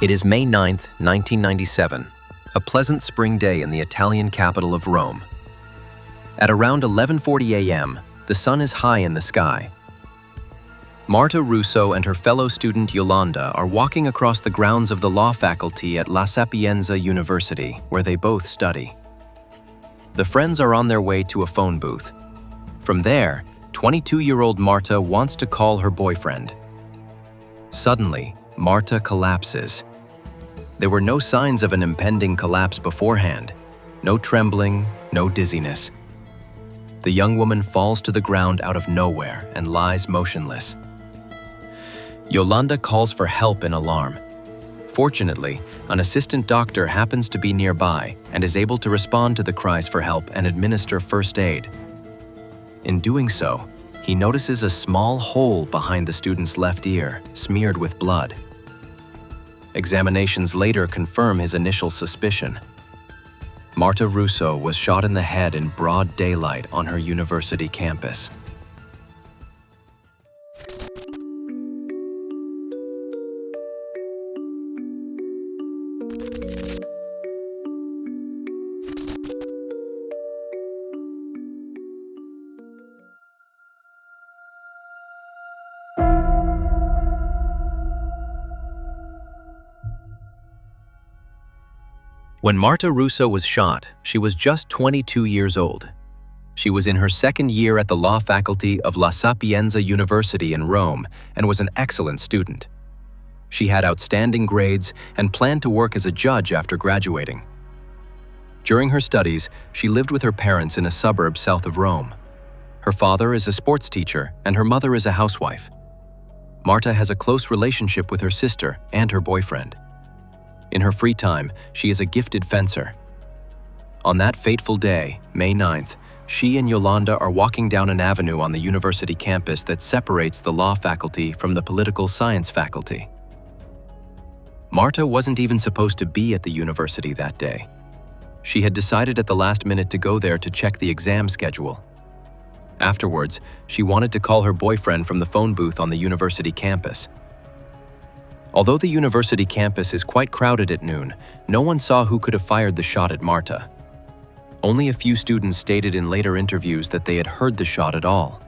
It is May 9th, 1997, a pleasant spring day in the Italian capital of Rome. At around 11:40 a.m., the sun is high in the sky. Marta Russo and her fellow student Yolanda are walking across the grounds of the law faculty at La Sapienza University, where they both study. The friends are on their way to a phone booth. From there, 22-year-old Marta wants to call her boyfriend. Suddenly, Marta collapses. There were no signs of an impending collapse beforehand. No trembling, no dizziness. The young woman falls to the ground out of nowhere and lies motionless. Yolanda calls for help in alarm. Fortunately, an assistant doctor happens to be nearby and is able to respond to the cries for help and administer first aid. In doing so, he notices a small hole behind the student's left ear, smeared with blood. Examinations later confirm his initial suspicion. Marta Russo was shot in the head in broad daylight on her university campus. When Marta Russo was shot, she was just 22 years old. She was in her second year at the law faculty of La Sapienza University in Rome and was an excellent student. She had outstanding grades and planned to work as a judge after graduating. During her studies, she lived with her parents in a suburb south of Rome. Her father is a sports teacher and her mother is a housewife. Marta has a close relationship with her sister and her boyfriend. In her free time, she is a gifted fencer. On that fateful day, May 9th, she and Yolanda are walking down an avenue on the university campus that separates the law faculty from the political science faculty. Marta wasn't even supposed to be at the university that day. She had decided at the last minute to go there to check the exam schedule. Afterwards, she wanted to call her boyfriend from the phone booth on the university campus. Although the university campus is quite crowded at noon, no one saw who could have fired the shot at Marta. Only a few students stated in later interviews that they had heard the shot at all.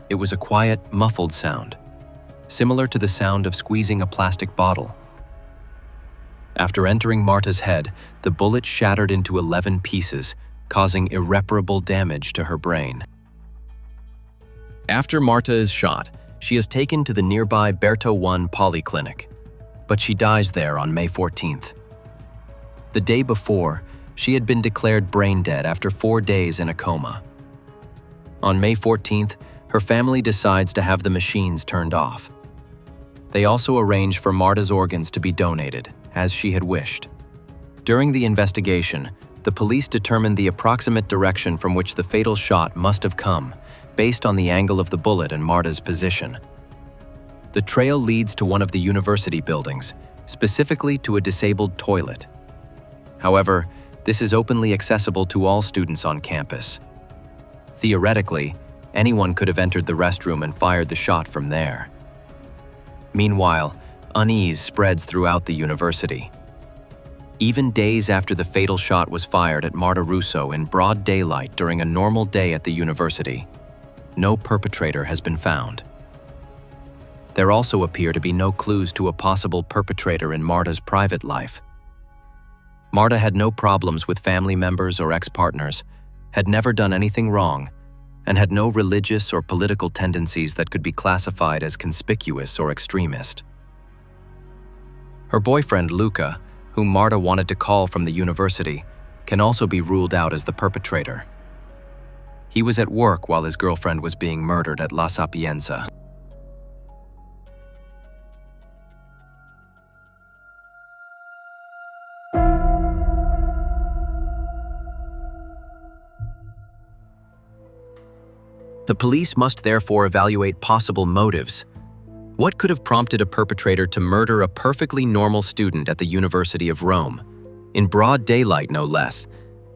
It was a quiet, muffled sound, similar to the sound of squeezing a plastic bottle. After entering Marta's head, the bullet shattered into 11 pieces, causing irreparable damage to her brain. After Marta is shot, she is taken to the nearby Berto I polyclinic, but she dies there on May 14th. The day before, she had been declared brain dead after 4 days in a coma. On May 14th, her family decides to have the machines turned off. They also arrange for Marta's organs to be donated, as she had wished. During the investigation, the police determined the approximate direction from which the fatal shot must have come, based on the angle of the bullet and Marta's position. The trail leads to one of the university buildings, specifically to a disabled toilet. However, this is openly accessible to all students on campus. Theoretically, anyone could have entered the restroom and fired the shot from there. Meanwhile, unease spreads throughout the university. Even days after the fatal shot was fired at Marta Russo in broad daylight during a normal day at the university, no perpetrator has been found. There also appear to be no clues to a possible perpetrator in Marta's private life. Marta had no problems with family members or ex-partners, had never done anything wrong, and had no religious or political tendencies that could be classified as conspicuous or extremist. Her boyfriend, Luca, whom Marta wanted to call from the university, can also be ruled out as the perpetrator. He was at work while his girlfriend was being murdered at La Sapienza. The police must therefore evaluate possible motives. What could have prompted a perpetrator to murder a perfectly normal student at the University of Rome, in broad daylight no less,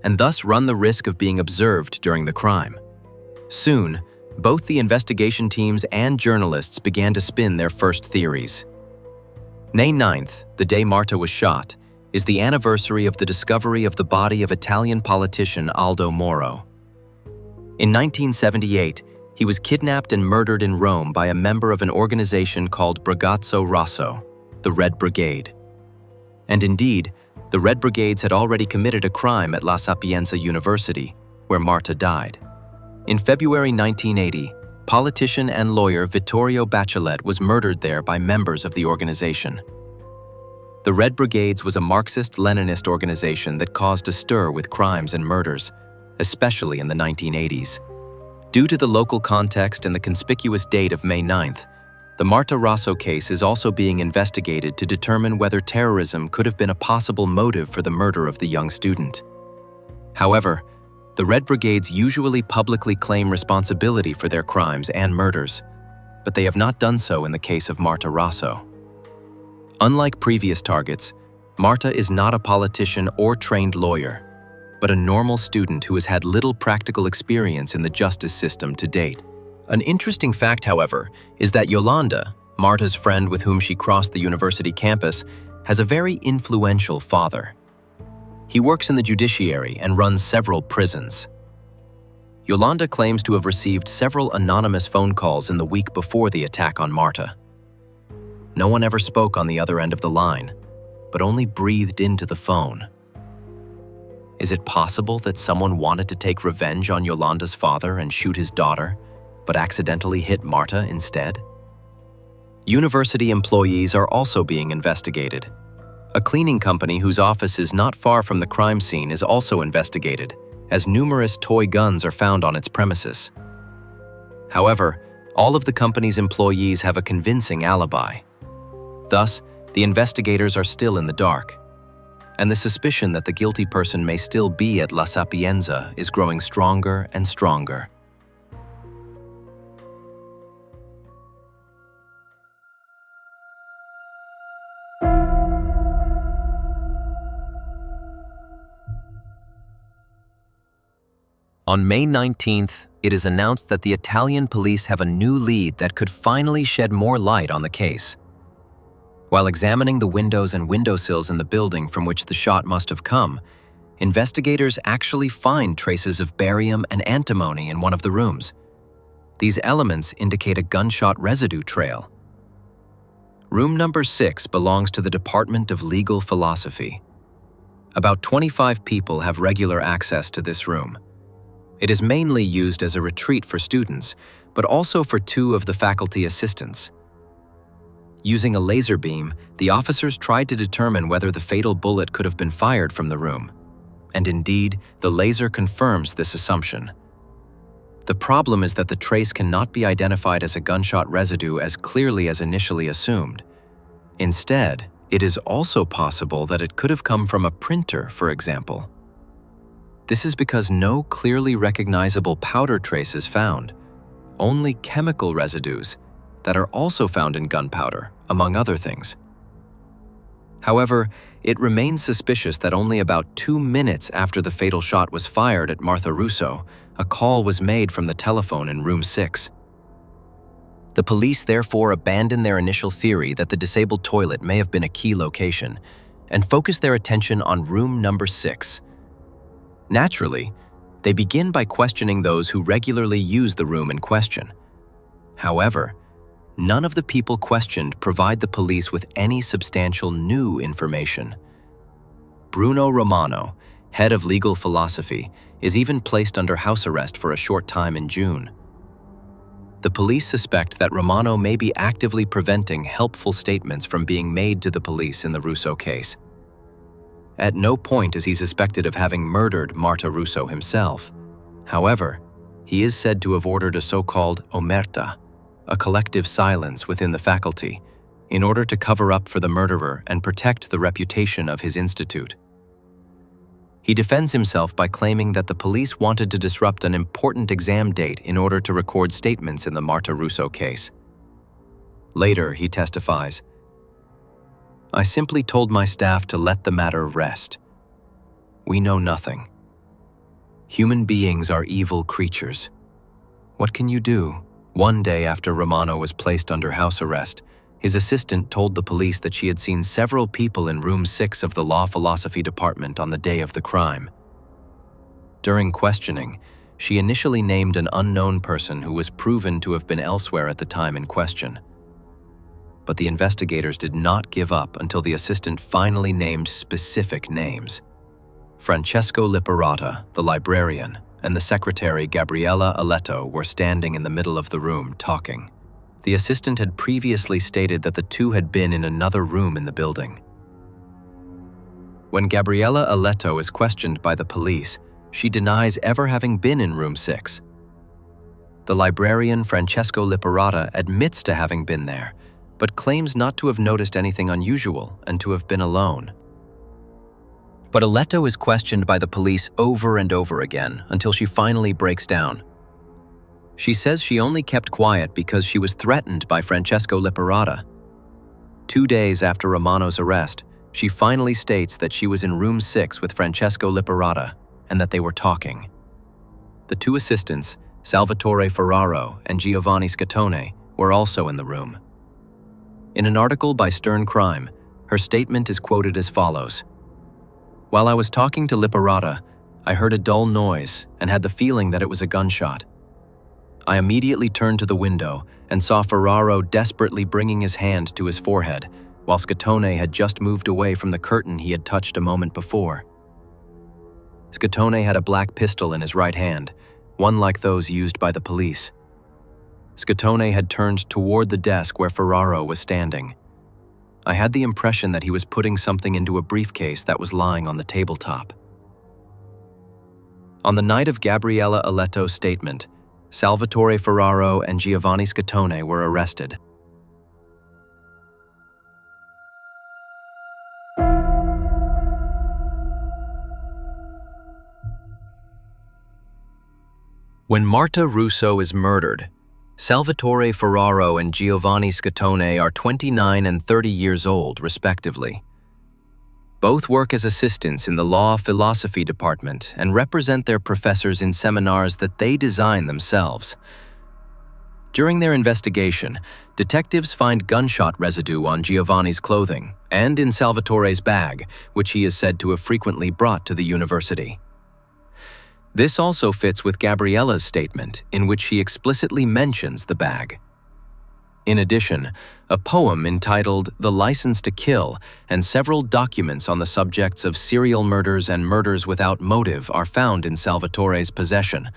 and thus run the risk of being observed during the crime? Soon, both the investigation teams and journalists began to spin their first theories. May 9th, the day Marta was shot, is the anniversary of the discovery of the body of Italian politician Aldo Moro. In 1978, he was kidnapped and murdered in Rome by a member of an organization called Ragazzo Rosso, the Red Brigade. And indeed, the Red Brigades had already committed a crime at La Sapienza University, where Marta died. In February 1980, politician and lawyer Vittorio Bachelet was murdered there by members of the organization. The Red Brigades was a Marxist-Leninist organization that caused a stir with crimes and murders, especially in the 1980s. Due to the local context and the conspicuous date of May 9th, the Marta Russo case is also being investigated to determine whether terrorism could have been a possible motive for the murder of the young student. However, the Red Brigades usually publicly claim responsibility for their crimes and murders, but they have not done so in the case of Marta Russo. Unlike previous targets, Marta is not a politician or trained lawyer, but a normal student who has had little practical experience in the justice system to date. An interesting fact, however, is that Yolanda, Marta's friend with whom she crossed the university campus, has a very influential father. He works in the judiciary and runs several prisons. Yolanda claims to have received several anonymous phone calls in the week before the attack on Marta. No one ever spoke on the other end of the line, but only breathed into the phone. Is it possible that someone wanted to take revenge on Yolanda's father and shoot his daughter, but accidentally hit Marta instead? University employees are also being investigated. A cleaning company whose office is not far from the crime scene is also investigated, as numerous toy guns are found on its premises. However, all of the company's employees have a convincing alibi. Thus, the investigators are still in the dark, and the suspicion that the guilty person may still be at La Sapienza is growing stronger and stronger. On May 19th, it is announced that the Italian police have a new lead that could finally shed more light on the case. While examining the windows and windowsills in the building from which the shot must have come, investigators actually find traces of barium and antimony in one of the rooms. These elements indicate a gunshot residue trail. Room number 6 belongs to the Department of Legal Philosophy. About 25 people have regular access to this room. It is mainly used as a retreat for students, but also for 2 of the faculty assistants. Using a laser beam, the officers tried to determine whether the fatal bullet could have been fired from the room. And indeed, the laser confirms this assumption. The problem is that the trace cannot be identified as a gunshot residue as clearly as initially assumed. Instead, it is also possible that it could have come from a printer, for example. This is because no clearly recognizable powder trace is found, only chemical residues that are also found in gunpowder, among other things. However, it remains suspicious that only about 2 minutes after the fatal shot was fired at Marta Russo, a call was made from the telephone in room 6. The police therefore abandoned their initial theory that the disabled toilet may have been a key location and focused their attention on room number 6. Naturally, they begin by questioning those who regularly use the room in question. However, none of the people questioned provide the police with any substantial new information. Bruno Romano, head of legal philosophy, is even placed under house arrest for a short time in June. The police suspect that Romano may be actively preventing helpful statements from being made to the police in the Russo case. At no point is he suspected of having murdered Marta Russo himself. However, he is said to have ordered a so-called omerta, a collective silence within the faculty, in order to cover up for the murderer and protect the reputation of his institute. He defends himself by claiming that the police wanted to disrupt an important exam date in order to record statements in the Marta Russo case. Later, he testifies, "I simply told my staff to let the matter rest. We know nothing. Human beings are evil creatures. What can you do?" One day after Romano was placed under house arrest, His assistant told the police that she had seen several people in room 6 of the Law Philosophy department on the day of the crime. During questioning, she initially named an unknown person who was proven to have been elsewhere at the time in question. But the investigators did not give up until the assistant finally named specific names. Francesco Liparata, the librarian, and the secretary Gabriella Aletto were standing in the middle of the room talking. The assistant had previously stated that the two had been in another room in the building. When Gabriella Aletto is questioned by the police, she denies ever having been in room 6. The librarian Francesco Liparata admits to having been there, but claims not to have noticed anything unusual and to have been alone. But Aletto is questioned by the police over and over again until she finally breaks down. She says she only kept quiet because she was threatened by Francesco Liparata. 2 days after Romano's arrest, she finally states that she was in room 6 with Francesco Liparata and that they were talking. The two assistants, Salvatore Ferraro and Giovanni Scattone, were also in the room. In an article by Stern Crime, her statement is quoted as follows: "While I was talking to Liparata, I heard a dull noise and had the feeling that it was a gunshot. I immediately turned to the window and saw Ferraro desperately bringing his hand to his forehead, while Scattone had just moved away from the curtain he had touched a moment before. Scattone had a black pistol in his right hand, one like those used by the police. Scattone had turned toward the desk where Ferraro was standing. I had the impression that he was putting something into a briefcase that was lying on the tabletop." On the night of Gabriella Aletto's statement, Salvatore Ferraro and Giovanni Scattone were arrested. When Marta Russo is murdered, Salvatore Ferraro and Giovanni Scattone are 29 and 30 years old, respectively. Both work as assistants in the Law Philosophy department and represent their professors in seminars that they design themselves. During their investigation, detectives find gunshot residue on Giovanni's clothing and in Salvatore's bag, which he is said to have frequently brought to the university. This also fits with Gabriella's statement, in which she explicitly mentions the bag. In addition, a poem entitled "The License to Kill" and several documents on the subjects of serial murders and murders without motive are found in Salvatore's possession,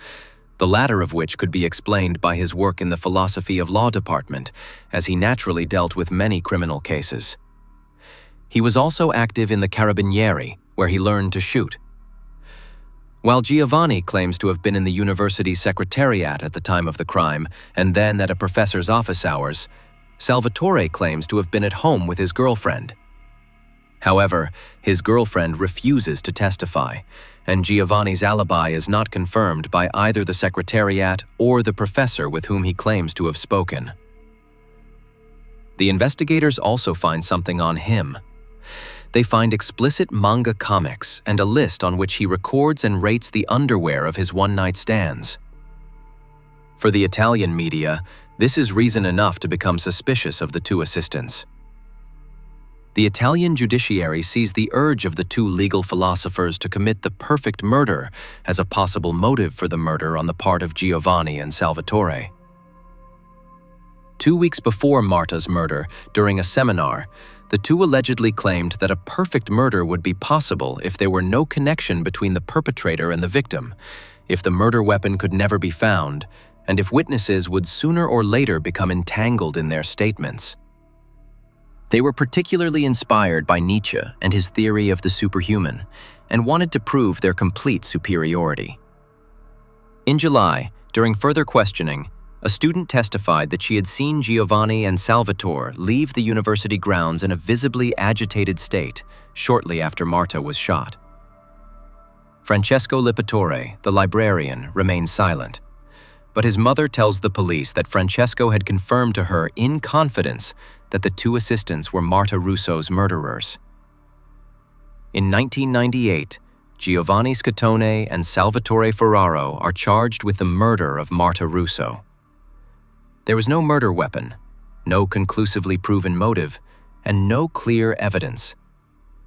the latter of which could be explained by his work in the Philosophy of Law department, as he naturally dealt with many criminal cases. He was also active in the Carabinieri, where he learned to shoot. While Giovanni claims to have been in the university's secretariat at the time of the crime and then at a professor's office hours, Salvatore claims to have been at home with his girlfriend. However, his girlfriend refuses to testify, and Giovanni's alibi is not confirmed by either the secretariat or the professor with whom he claims to have spoken. The investigators also find something on him. They find explicit manga comics and a list on which he records and rates the underwear of his one-night stands. For the Italian media, this is reason enough to become suspicious of the two assistants. The Italian judiciary sees the urge of the two legal philosophers to commit the perfect murder as a possible motive for the murder on the part of Giovanni and Salvatore. 2 weeks before Marta's murder, during a seminar, the two allegedly claimed that a perfect murder would be possible if there were no connection between the perpetrator and the victim, if the murder weapon could never be found, and if witnesses would sooner or later become entangled in their statements. They were particularly inspired by Nietzsche and his theory of the superhuman, and wanted to prove their complete superiority. In July, during further questioning, a student testified that she had seen Giovanni and Salvatore leave the university grounds in a visibly agitated state shortly after Marta was shot. Francesco Liparata, the librarian, remains silent, but his mother tells the police that Francesco had confirmed to her in confidence that the two assistants were Marta Russo's murderers. In 1998, Giovanni Scattone and Salvatore Ferraro are charged with the murder of Marta Russo. There was no murder weapon, no conclusively proven motive, and no clear evidence.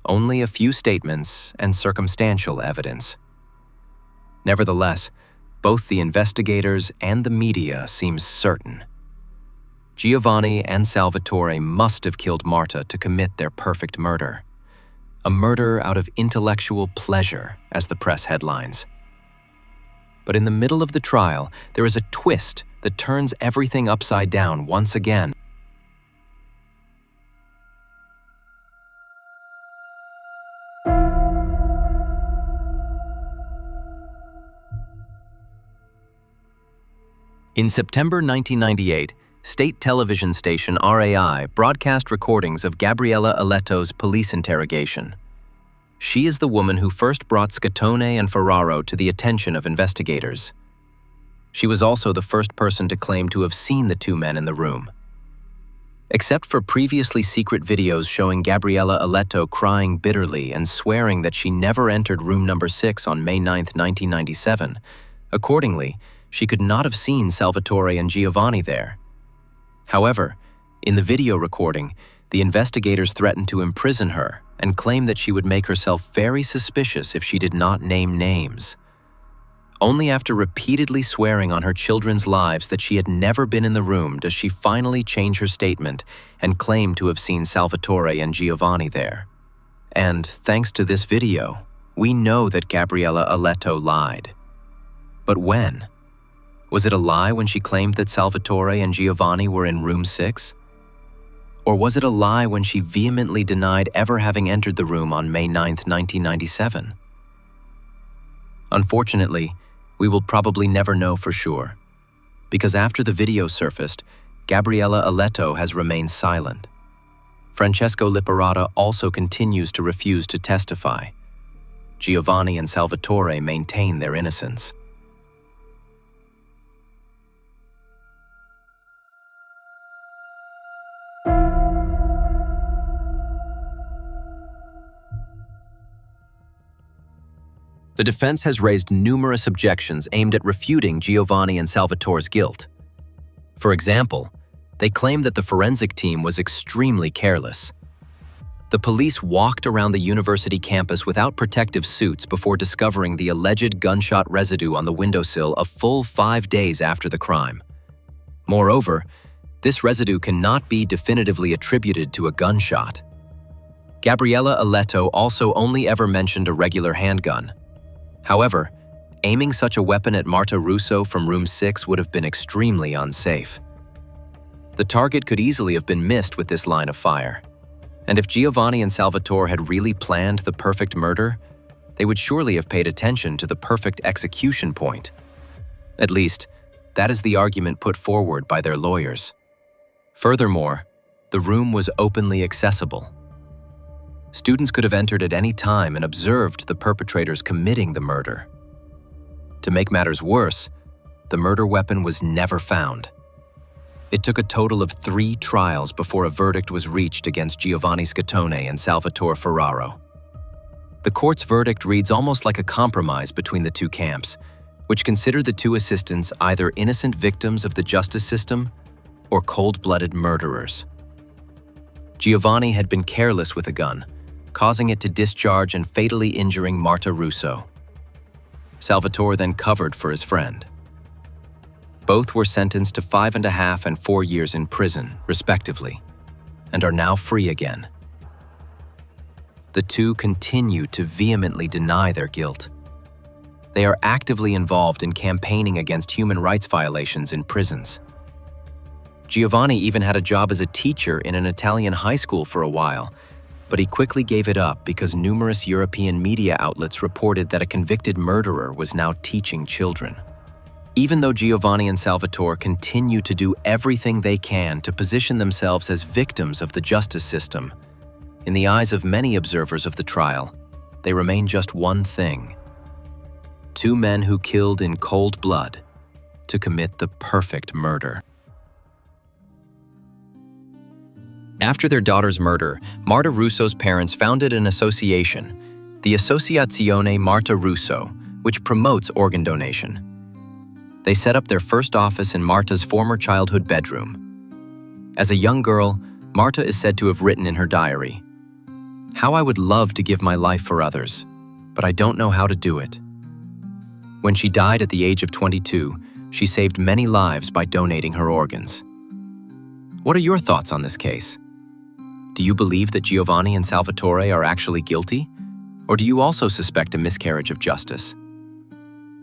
Only a few statements and circumstantial evidence. Nevertheless, both the investigators and the media seem certain. Giovanni and Salvatore must have killed Marta to commit their perfect murder. A murder out of intellectual pleasure, as the press headlines. But in the middle of the trial, there is a twist that turns everything upside down once again. In September 1998, state television station RAI broadcast recordings of Gabriella Aletto's police interrogation. She is the woman who first brought Scottone and Ferraro to the attention of investigators. She was also the first person to claim to have seen the two men in the room. Except for previously secret videos showing Gabriella Aletto crying bitterly and swearing that she never entered room number 6 on May 9, 1997, accordingly, she could not have seen Salvatore and Giovanni there. However, in the video recording, the investigators threatened to imprison her and claimed that she would make herself very suspicious if she did not name names. Only after repeatedly swearing on her children's lives that she had never been in the room does she finally change her statement and claim to have seen Salvatore and Giovanni there. And thanks to this video, we know that Gabriella Aletto lied. But when? Was it a lie when she claimed that Salvatore and Giovanni were in room 6? Or was it a lie when she vehemently denied ever having entered the room on May 9, 1997? Unfortunately, we will probably never know for sure, because after the video surfaced, Gabriella Aletto has remained silent. Francesco Liparata also continues to refuse to testify. Giovanni and Salvatore maintain their innocence. The defense has raised numerous objections aimed at refuting Giovanni and Salvatore's guilt. For example, they claim that the forensic team was extremely careless. The police walked around the university campus without protective suits before discovering the alleged gunshot residue on the windowsill a full 5 days after the crime. Moreover, this residue cannot be definitively attributed to a gunshot. Gabriella Aletto also only ever mentioned a regular handgun. However, aiming such a weapon at Marta Russo from room 6 would have been extremely unsafe. The target could easily have been missed with this line of fire. And if Giovanni and Salvatore had really planned the perfect murder, they would surely have paid attention to the perfect execution point. At least, that is the argument put forward by their lawyers. Furthermore, the room was openly accessible. Students could have entered at any time and observed the perpetrators committing the murder. To make matters worse, the murder weapon was never found. It took a total of 3 trials before a verdict was reached against Giovanni Scottone and Salvatore Ferraro. The court's verdict reads almost like a compromise between the two camps, which consider the two assistants either innocent victims of the justice system or cold-blooded murderers. Giovanni had been careless with a gun, causing it to discharge and fatally injuring Marta Russo. Salvatore then covered for his friend. Both were sentenced to 5.5 and 4 years in prison, respectively, and are now free again. The two continue to vehemently deny their guilt. They are actively involved in campaigning against human rights violations in prisons. Giovanni even had a job as a teacher in an Italian high school for a while, but he quickly gave it up because numerous European media outlets reported that a convicted murderer was now teaching children. Even though Giovanni and Salvatore continue to do everything they can to position themselves as victims of the justice system, in the eyes of many observers of the trial, they remain just one thing: 2 men who killed in cold blood to commit the perfect murder. After their daughter's murder, Marta Russo's parents founded an association, the Associazione Marta Russo, which promotes organ donation. They set up their first office in Marta's former childhood bedroom. As a young girl, Marta is said to have written in her diary, "How I would love to give my life for others, but I don't know how to do it." When she died at the age of 22, she saved many lives by donating her organs. What are your thoughts on this case? Do you believe that Giovanni and Salvatore are actually guilty? Or do you also suspect a miscarriage of justice?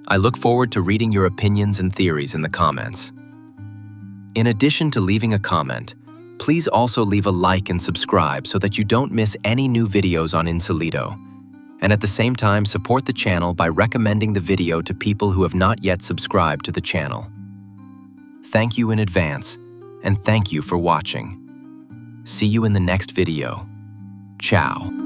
I look forward to reading your opinions and theories in the comments. In addition to leaving a comment, please also leave a like and subscribe so that you don't miss any new videos on Insolito. And at the same time, support the channel by recommending the video to people who have not yet subscribed to the channel. Thank you in advance, and thank you for watching. See you in the next video. Ciao.